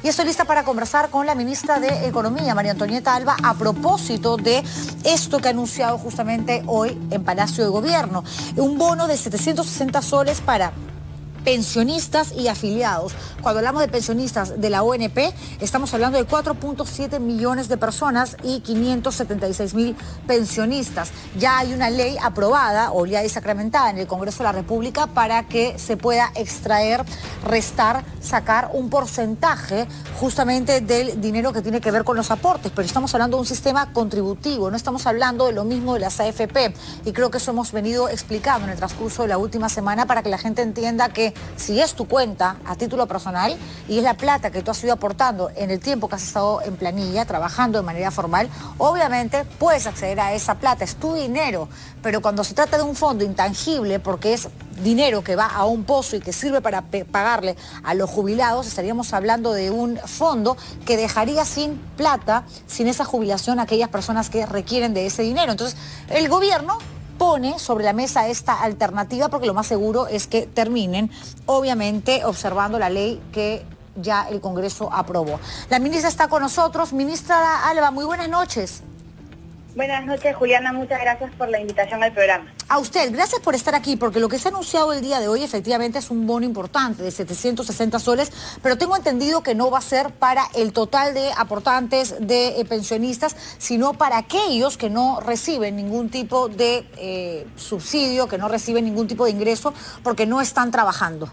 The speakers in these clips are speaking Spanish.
Y estoy lista para conversar con la ministra de Economía, María Antonieta Alba, a propósito de esto que ha anunciado justamente hoy en Palacio de Gobierno. Un bono de 760 soles para pensionistas y afiliados. Cuando hablamos de pensionistas de la ONP, estamos hablando de 4.7 millones de personas y 576.000 pensionistas. Ya hay una ley aprobada o ya sacramentada en el Congreso de la República para que se pueda extraer, restar, sacar un porcentaje justamente del dinero que tiene que ver con los aportes, pero estamos hablando de un sistema contributivo, no estamos hablando de lo mismo de las AFP, y creo que eso hemos venido explicando en el transcurso de la última semana para que la gente entienda que si es tu cuenta a título personal y es la plata que tú has ido aportando en el tiempo que has estado en planilla, trabajando de manera formal, obviamente puedes acceder a esa plata, es tu dinero, pero cuando se trata de un fondo intangible, porque es dinero que va a un pozo y que sirve para pagarle a los jubilados, estaríamos hablando de un fondo que dejaría sin plata, sin esa jubilación a aquellas personas que requieren de ese dinero. Entonces, el gobierno pone sobre la mesa esta alternativa porque lo más seguro es que terminen, obviamente, observando la ley que ya el Congreso aprobó. La ministra está con nosotros. Ministra Alba, muy buenas noches. Buenas noches, Juliana, muchas gracias por la invitación al programa. A usted, gracias por estar aquí, porque lo que se ha anunciado el día de hoy efectivamente es un bono importante de 760 soles, pero tengo entendido que no va a ser para el total de aportantes de pensionistas, sino para aquellos que no reciben ningún tipo de subsidio, que no reciben ningún tipo de ingreso, porque no están trabajando.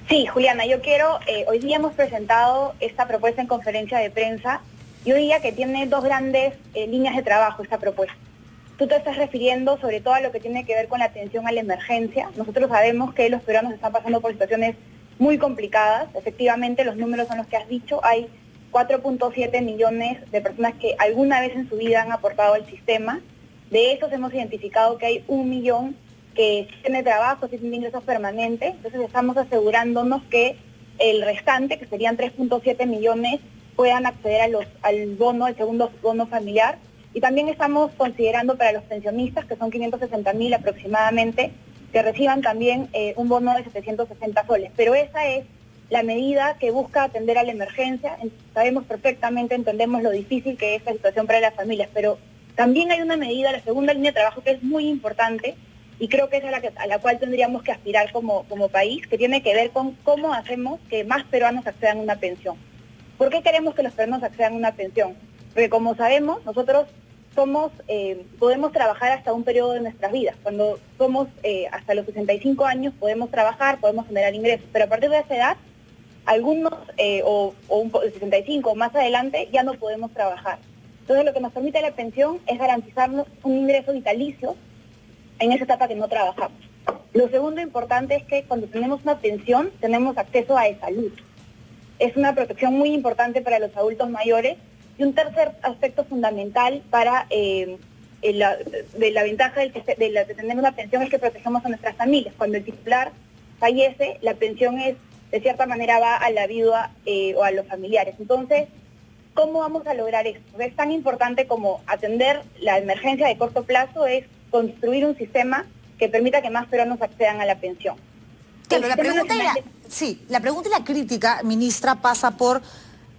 Sí, Juliana, hoy día hemos presentado esta propuesta en conferencia de prensa, y hoy día que tiene dos grandes líneas de trabajo esta propuesta. Tú te estás refiriendo sobre todo a lo que tiene que ver con la atención a la emergencia. Nosotros sabemos que los peruanos están pasando por situaciones muy complicadas. Efectivamente, los números son los que has dicho. Hay 4.7 millones de personas que alguna vez en su vida han aportado al sistema. De esos hemos identificado que hay 1 millón que tiene trabajo, que tiene ingresos permanentes. Entonces estamos asegurándonos que el restante, que serían 3.7 millones, puedan acceder al bono, al segundo bono familiar. Y también estamos considerando para los pensionistas, que son 560.000 aproximadamente, que reciban también un bono de 760 soles. Pero esa es la medida que busca atender a la emergencia. Sabemos perfectamente, entendemos lo difícil que es la situación para las familias, pero también hay una medida, la segunda línea de trabajo, que es muy importante, y creo que es a la cual tendríamos que aspirar como país, que tiene que ver con cómo hacemos que más peruanos accedan a una pensión. ¿Por qué queremos que los peruanos accedan a una pensión? Porque como sabemos, nosotros podemos trabajar hasta un periodo de nuestras vidas. Cuando somos hasta los 65 años podemos trabajar, podemos generar ingresos, pero a partir de esa edad, algunos, o 65 o más adelante, ya no podemos trabajar. Entonces lo que nos permite la pensión es garantizarnos un ingreso vitalicio en esa etapa que no trabajamos. Lo segundo importante es que cuando tenemos una pensión, tenemos acceso a salud. Es una protección muy importante para los adultos mayores. Y un tercer aspecto fundamental para la ventaja de tener una pensión es que protegemos a nuestras familias. Cuando el titular fallece, la pensión de cierta manera va a la viuda o a los familiares. Entonces, ¿cómo vamos a lograr esto? Es tan importante como atender la emergencia de corto plazo, es construir un sistema que permita que más peruanos accedan a la pensión. Claro, la pregunta y la crítica, ministra, pasa por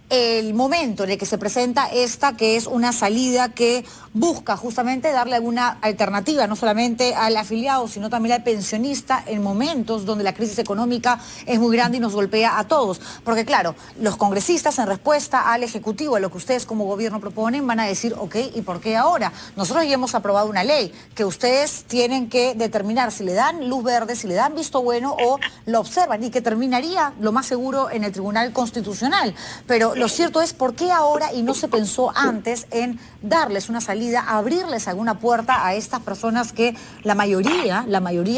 el momento en el que se presenta esta, que es una salida que busca justamente darle alguna alternativa, no solamente al afiliado, sino también al pensionista, en momentos donde la crisis económica es muy grande y nos golpea a todos. Porque claro, los congresistas, en respuesta al Ejecutivo, a lo que ustedes como gobierno proponen, van a decir, ok, ¿y por qué ahora? Nosotros ya hemos aprobado una ley que ustedes tienen que determinar si le dan luz verde, si le dan visto bueno o lo observan, y que terminaría, lo más seguro, en el Tribunal Constitucional. Pero lo cierto es, ¿por qué ahora y no se pensó antes en darles una salida, abrirles alguna puerta a estas personas que la mayoría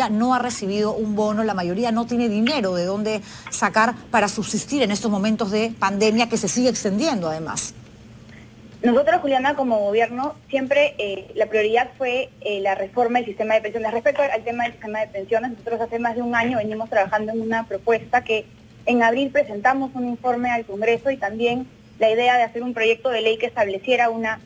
no ha recibido un bono, la mayoría no tiene dinero de dónde sacar para subsistir en estos momentos de pandemia que se sigue extendiendo además? Nosotros, Juliana, como gobierno, siempre la prioridad fue la reforma del sistema de pensiones. Respecto al tema del sistema de pensiones, nosotros hace más de un año venimos trabajando en una propuesta que en abril presentamos un informe al Congreso, y también la idea de hacer un proyecto de ley que estableciera una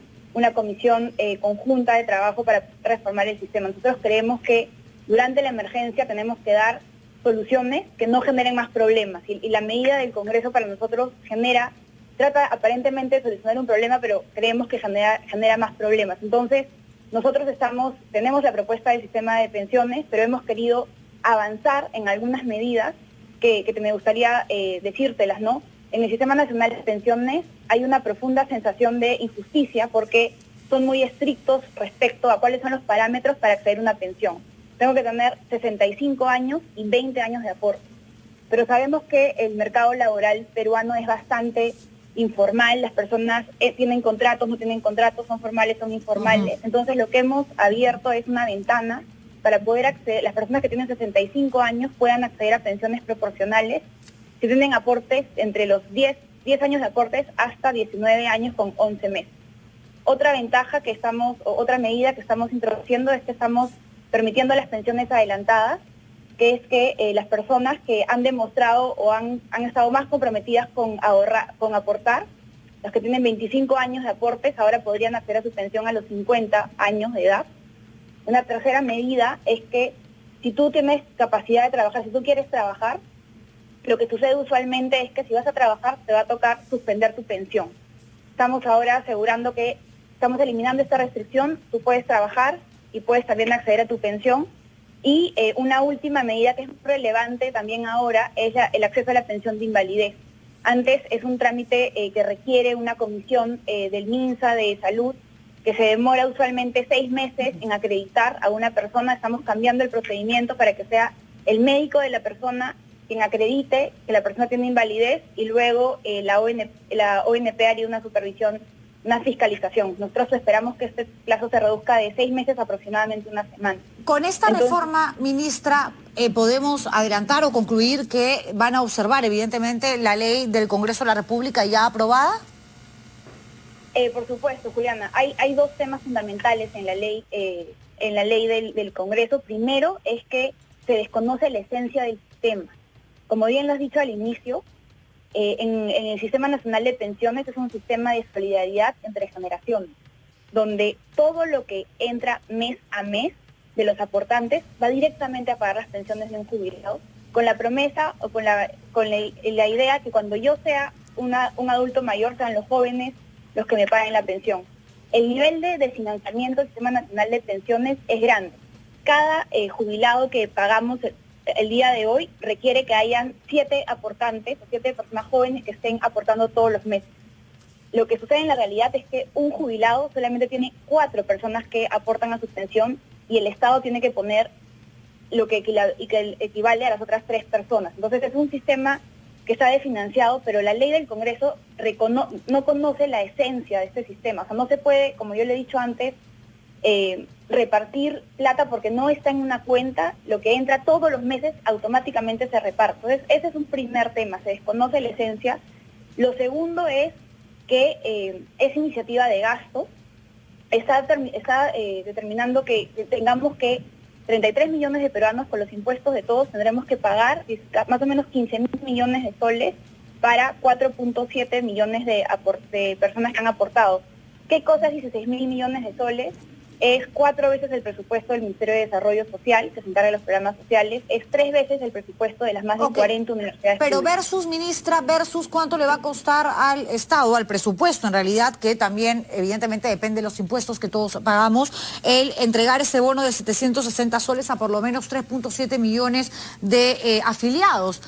comisión conjunta de trabajo para reformar el sistema. Nosotros creemos que durante la emergencia tenemos que dar soluciones que no generen más problemas. Y la medida del Congreso para nosotros trata aparentemente de solucionar un problema, pero creemos que genera más problemas. Entonces, nosotros tenemos la propuesta del sistema de pensiones, pero hemos querido avanzar en algunas medidas que me gustaría decírtelas, ¿no? En el Sistema Nacional de Pensiones hay una profunda sensación de injusticia porque son muy estrictos respecto a cuáles son los parámetros para acceder a una pensión. Tengo que tener 65 años y 20 años de aporte. Pero sabemos que el mercado laboral peruano es bastante informal, las personas tienen contratos, no tienen contratos, son formales, son informales. Entonces lo que hemos abierto es una ventana para poder acceder, las personas que tienen 65 años puedan acceder a pensiones proporcionales que tienen aportes entre los 10 años de aportes hasta 19 años con 11 meses. Otra ventaja otra medida que estamos introduciendo es que estamos permitiendo las pensiones adelantadas, que es que las personas que han demostrado o han estado más comprometidas con aportar, los que tienen 25 años de aportes, ahora podrían acceder a su pensión a los 50 años de edad. Una tercera medida es que si tú tienes capacidad de trabajar, si tú quieres trabajar, lo que sucede usualmente es que si vas a trabajar te va a tocar suspender tu pensión. Estamos ahora asegurando que estamos eliminando esta restricción, tú puedes trabajar y puedes también acceder a tu pensión. Y una última medida que es muy relevante también ahora es el acceso a la pensión de invalidez. Antes es un trámite que requiere una comisión del MINSA de salud que se demora usualmente 6 meses en acreditar a una persona. Estamos cambiando el procedimiento para que sea el médico de la persona quien acredite que la persona tiene invalidez y luego la ONP haría una supervisión, una fiscalización. Nosotros esperamos que este plazo se reduzca de 6 meses a aproximadamente una semana. Con esta reforma, ministra, podemos adelantar o concluir que van a observar, evidentemente, la ley del Congreso de la República ya aprobada. Por supuesto, Juliana. Hay dos temas fundamentales en la ley, del Congreso. Primero es que se desconoce la esencia del sistema. Como bien lo has dicho al inicio, en el Sistema Nacional de Pensiones es un sistema de solidaridad entre generaciones, donde todo lo que entra mes a mes de los aportantes va directamente a pagar las pensiones de un jubilado, con la promesa o con la idea que cuando yo sea un adulto mayor sean los jóvenes los que me paguen la pensión. El nivel de financiamiento del Sistema Nacional de Pensiones es grande. Cada jubilado que pagamos el día de hoy requiere que hayan 7 aportantes o 7 personas jóvenes que estén aportando todos los meses. Lo que sucede en la realidad es que un jubilado solamente tiene 4 personas que aportan a su pensión y el Estado tiene que poner lo que equivale a las otras 3 personas. Entonces es un sistema que está desfinanciado, pero la ley del Congreso no conoce la esencia de este sistema. O sea, no se puede, como yo le he dicho antes, repartir plata porque no está en una cuenta, lo que entra todos los meses automáticamente se reparte. Entonces ese es un primer tema, se desconoce la esencia. Lo segundo es que esa iniciativa de gasto está determinando que tengamos que 33 millones de peruanos con los impuestos de todos tendremos que pagar más o menos 15.000 millones de soles para 4.7 millones de personas que han aportado. ¿Qué cosa es 16.000 millones de soles? Es 4 veces el presupuesto del Ministerio de Desarrollo Social, que se encarga de los programas sociales, es 3 veces el presupuesto de las más de 40 universidades Pero públicas. versus, ministra, versus cuánto le va a costar al Estado, al presupuesto, en realidad, que también evidentemente depende de los impuestos que todos pagamos, el entregar ese bono de 760 soles a por lo menos 3.7 millones de afiliados,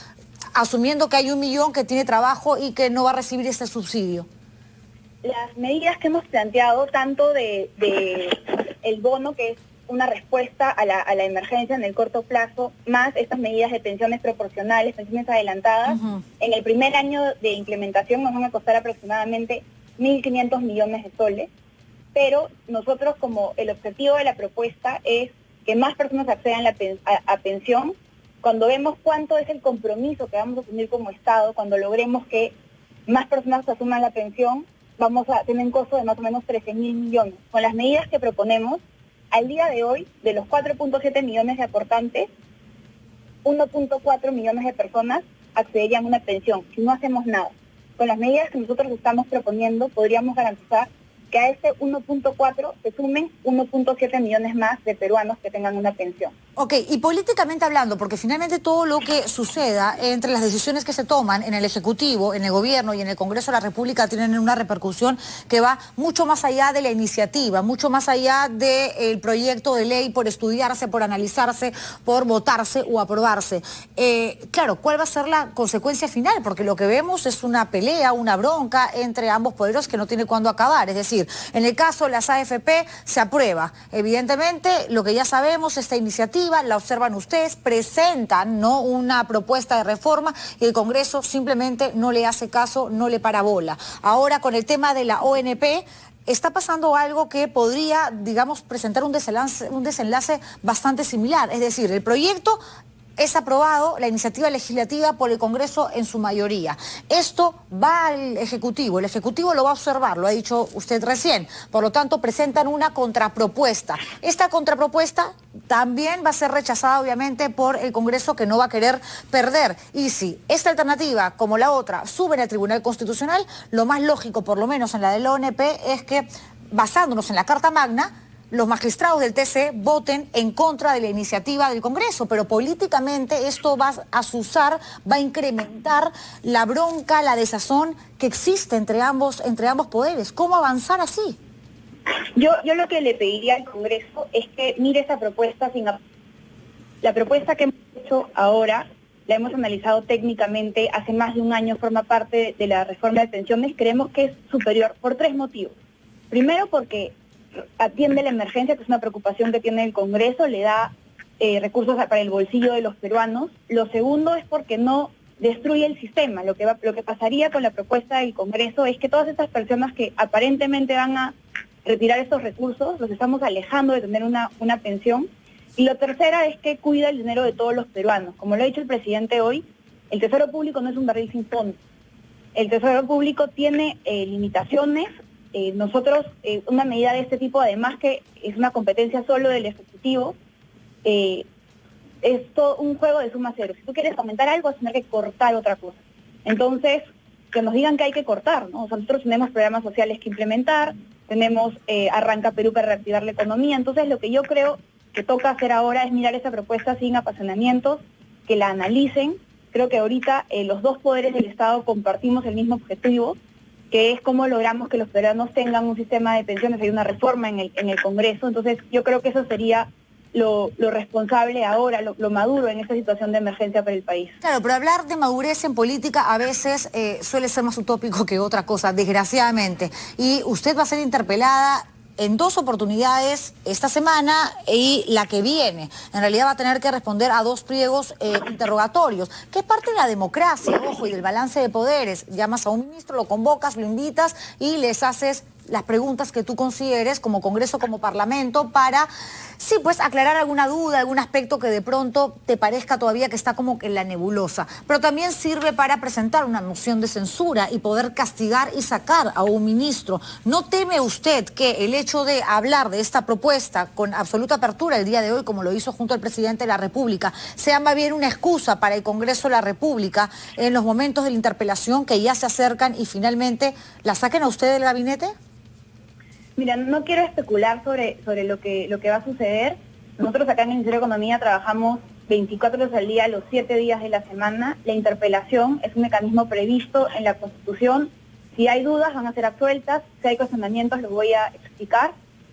asumiendo que hay 1 millón que tiene trabajo y que no va a recibir este subsidio. Las medidas que hemos planteado, tanto de el bono, que es una respuesta a la emergencia en el corto plazo, más estas medidas de pensiones proporcionales, pensiones adelantadas, en el primer año de implementación nos van a costar aproximadamente 1.500 millones de soles, pero nosotros, como el objetivo de la propuesta es que más personas accedan a pensión, cuando vemos cuánto es el compromiso que vamos a asumir como Estado, cuando logremos que más personas asuman la pensión, vamos a tener un costo de más o menos 13.000 millones. Con las medidas que proponemos, al día de hoy, de los 4.7 millones de aportantes, 1.4 millones de personas accederían a una pensión, si no hacemos nada. Con las medidas que nosotros estamos proponiendo, podríamos garantizar que a ese 1.4 se sumen 1.7 millones más de peruanos que tengan una pensión. Ok, y políticamente hablando, porque finalmente todo lo que suceda entre las decisiones que se toman en el Ejecutivo, en el Gobierno y en el Congreso de la República tienen una repercusión que va mucho más allá de la iniciativa, mucho más allá del proyecto de ley por estudiarse, por analizarse, por votarse o aprobarse. Claro, ¿cuál va a ser la consecuencia final? Porque lo que vemos es una pelea, una bronca entre ambos poderes que no tiene cuándo acabar. Es decir, en el caso de las AFP se aprueba. Evidentemente, lo que ya sabemos, esta iniciativa la observan ustedes, presentan, ¿no?, una propuesta de reforma y el Congreso simplemente no le hace caso, no le para bola. Ahora, con el tema de la ONP, está pasando algo que podría, digamos, presentar un desenlace bastante similar. Es decir, el proyecto es aprobado, la iniciativa legislativa, por el Congreso en su mayoría. Esto va al Ejecutivo, el Ejecutivo lo va a observar, lo ha dicho usted recién. Por lo tanto, presentan una contrapropuesta. Esta contrapropuesta también va a ser rechazada, obviamente, por el Congreso, que no va a querer perder. Y si esta alternativa, como la otra, suben al Tribunal Constitucional, lo más lógico, por lo menos en la de la ONP, es que, basándonos en la Carta Magna, los magistrados del TC voten en contra de la iniciativa del Congreso, pero políticamente esto va a azuzar, va a incrementar la bronca, la desazón que existe entre ambos poderes. ¿Cómo avanzar así? Yo lo que le pediría al Congreso es que mire esa propuesta la propuesta que hemos hecho ahora, la hemos analizado técnicamente, hace más de un año forma parte de la reforma de pensiones, creemos que es superior por 3 motivos. Primero, porque atiende la emergencia, que es una preocupación que tiene el Congreso, le da recursos para el bolsillo de los peruanos. Lo segundo es porque no destruye el sistema. Lo que pasaría con la propuesta del Congreso es que todas estas personas que aparentemente van a retirar estos recursos, los estamos alejando de tener una pensión. Y lo tercera es que cuida el dinero de todos los peruanos. Como lo ha dicho el presidente hoy, el Tesoro Público no es un barril sin fondo. El Tesoro Público tiene limitaciones. Nosotros, una medida de este tipo, además que es una competencia solo del Ejecutivo, es todo un juego de suma cero. Si tú quieres aumentar algo, vas a tener que cortar otra cosa. Entonces, que nos digan que hay que cortar, ¿no? O sea, nosotros tenemos programas sociales que implementar, tenemos Arranca Perú para reactivar la economía. Entonces, lo que yo creo que toca hacer ahora es mirar esa propuesta sin apasionamientos, que la analicen. Creo que ahorita los dos poderes del Estado compartimos el mismo objetivo, que es cómo logramos que los peruanos tengan un sistema de pensiones. Hay una reforma en el Congreso. Entonces, yo creo que eso sería lo responsable ahora, lo maduro en esta situación de emergencia para el país. Claro, pero hablar de madurez en política a veces suele ser más utópico que otra cosa, desgraciadamente. Y usted va a ser interpelada en 2 oportunidades esta semana y la que viene. En realidad va a tener que responder a 2 pliegos interrogatorios, que es parte de la democracia, ojo, y del balance de poderes. Llamas a un ministro, lo convocas, lo invitas y les haces las preguntas que tú consideres como Congreso, como Parlamento, para, sí, pues aclarar alguna duda, algún aspecto que de pronto te parezca todavía que está como que en la nebulosa. Pero también sirve para presentar una moción de censura y poder castigar y sacar a un ministro. ¿No teme usted que el hecho de hablar de esta propuesta con absoluta apertura el día de hoy, como lo hizo junto al presidente de la República, sea más bien una excusa para el Congreso de la República en los momentos de la interpelación que ya se acercan y finalmente la saquen a usted del gabinete? Mira, no quiero especular sobre lo que va a suceder. Nosotros acá en el Ministerio de Economía trabajamos 24 horas al día, los 7 días de la semana. La interpelación es un mecanismo previsto en la Constitución. Si hay dudas, van a ser absueltas. Si hay cuestionamientos, los voy a explicar.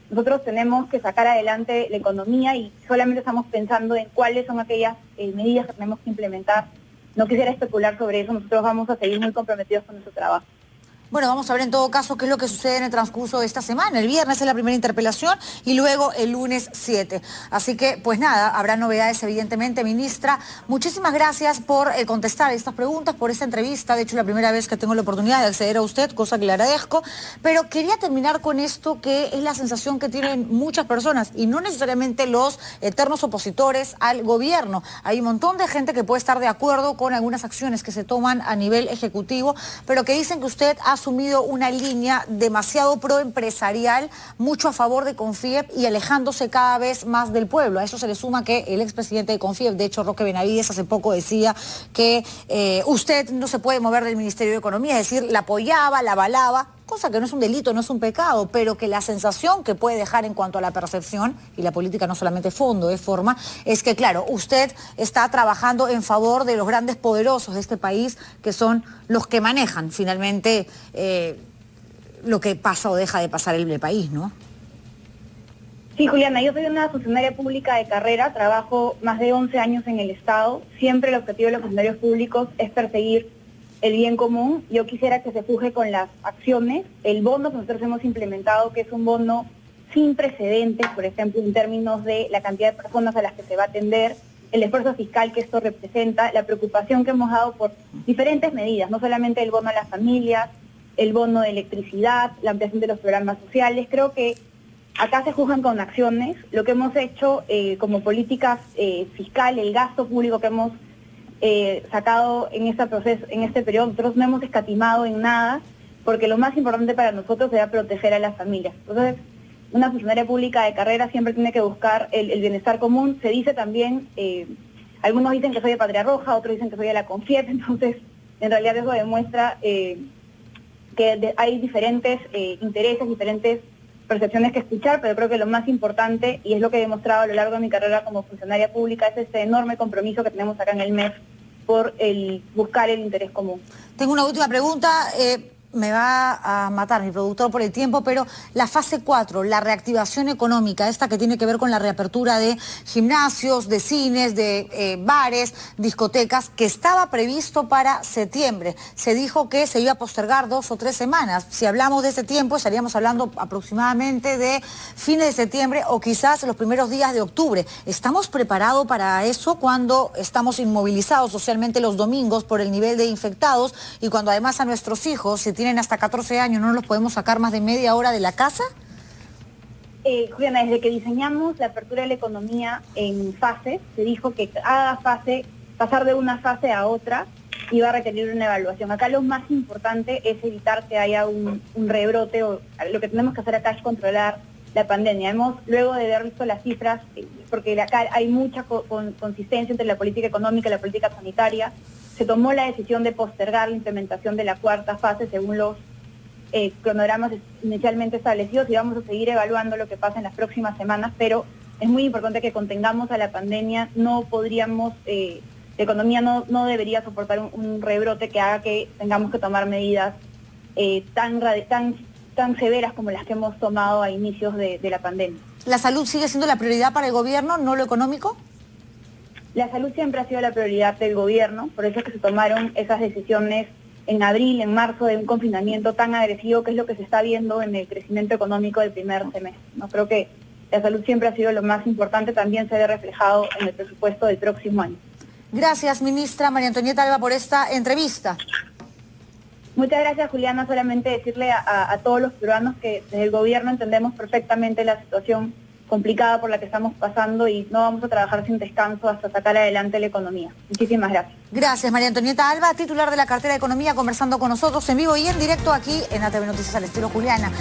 Nosotros tenemos que sacar adelante la economía y solamente estamos pensando en cuáles son aquellas medidas que tenemos que implementar. No quisiera especular sobre eso. Nosotros vamos a seguir muy comprometidos con nuestro trabajo. Bueno, vamos a ver en todo caso qué es lo que sucede en el transcurso de esta semana. El viernes es la primera interpelación y luego el lunes 7. Así que, pues nada, habrá novedades evidentemente. Ministra, muchísimas gracias por contestar estas preguntas, por esta entrevista. De hecho, es la primera vez que tengo la oportunidad de acceder a usted, cosa que le agradezco. Pero quería terminar con esto, que es la sensación que tienen muchas personas, y no necesariamente los eternos opositores al gobierno. Hay un montón de gente que puede estar de acuerdo con algunas acciones que se toman a nivel ejecutivo, pero que dicen que usted ha asumido una línea demasiado proempresarial, mucho a favor de Confiep y alejándose cada vez más del pueblo. A eso se le suma que el expresidente de Confiep, de hecho Roque Benavides, hace poco decía que usted no se puede mover del Ministerio de Economía, es decir, la apoyaba, la avalaba, cosa que no es un delito, no es un pecado, pero que la sensación que puede dejar en cuanto a la percepción, y la política no solamente fondo, es forma, es que, claro, usted está trabajando en favor de los grandes poderosos de este país, que son los que manejan finalmente lo que pasa o deja de pasar en el país, ¿no? Sí, Juliana, yo soy una funcionaria pública de carrera, trabajo más de 11 años en el Estado. Siempre el objetivo de los funcionarios públicos es perseguir el bien común. Yo quisiera que se fuje con las acciones. El bono que nosotros hemos implementado, que es un bono sin precedentes, por ejemplo, en términos de la cantidad de personas a las que se va a atender, el esfuerzo fiscal que esto representa, la preocupación que hemos dado por diferentes medidas, no solamente el bono a las familias, el bono de electricidad, la ampliación de los programas sociales. Creo que acá se juzgan con acciones. Lo que hemos hecho como políticas fiscal, el gasto público que hemos sacado en este proceso, en este periodo, nosotros no hemos escatimado en nada, porque lo más importante para nosotros era proteger a las familias. Entonces, una funcionaria pública de carrera siempre tiene que buscar el bienestar común. Se dice también, algunos dicen que soy de Patria Roja, otros dicen que soy de la Confiet, entonces en realidad eso demuestra que hay diferentes intereses, diferentes percepciones que escuchar, pero creo que lo más importante, y es lo que he demostrado a lo largo de mi carrera como funcionaria pública, es este enorme compromiso que tenemos acá en el MEF por buscar el interés común. Tengo una última pregunta. Me va a matar mi productor por el tiempo, pero la fase 4, la reactivación económica, esta que tiene que ver con la reapertura de gimnasios, de cines, de bares, discotecas, que estaba previsto para septiembre. Se dijo que se iba a postergar 2 o 3 semanas. Si hablamos de ese tiempo, estaríamos hablando aproximadamente de fines de septiembre o quizás los primeros días de octubre. ¿Estamos preparados para eso cuando estamos inmovilizados socialmente los domingos por el nivel de infectados y cuando además a nuestros hijos, si tienen hasta 14 años, no los podemos sacar más de media hora de la casa? Juliana, desde que diseñamos la apertura de la economía en fases, se dijo que cada fase, pasar de una fase a otra, iba a requerir una evaluación. Acá lo más importante es evitar que haya un rebrote, o lo que tenemos que hacer acá es controlar la pandemia. Luego de haber visto las cifras, porque acá hay mucha consistencia entre la política económica y la política sanitaria, se tomó la decisión de postergar la implementación de la 4ª fase según los cronogramas inicialmente establecidos, y vamos a seguir evaluando lo que pasa en las próximas semanas, pero es muy importante que contengamos a la pandemia. No podríamos, la economía no debería soportar un rebrote que haga que tengamos que tomar medidas tan severas como las que hemos tomado a inicios de la pandemia. ¿La salud sigue siendo la prioridad para el gobierno, no lo económico? La salud siempre ha sido la prioridad del gobierno, por eso es que se tomaron esas decisiones en abril, en marzo, de un confinamiento tan agresivo, que es lo que se está viendo en el crecimiento económico del primer semestre. No creo que la salud siempre ha sido lo más importante, también se ve reflejado en el presupuesto del próximo año. Gracias, ministra María Antonieta Alba, por esta entrevista. Muchas gracias, Juliana. Solamente decirle a todos los peruanos que desde el gobierno entendemos perfectamente la situación complicada por la que estamos pasando y no vamos a trabajar sin descanso hasta sacar adelante la economía. Muchísimas gracias. Gracias, María Antonieta Alba, titular de la cartera de Economía, conversando con nosotros en vivo y en directo aquí en ATV Noticias al estilo Juliana.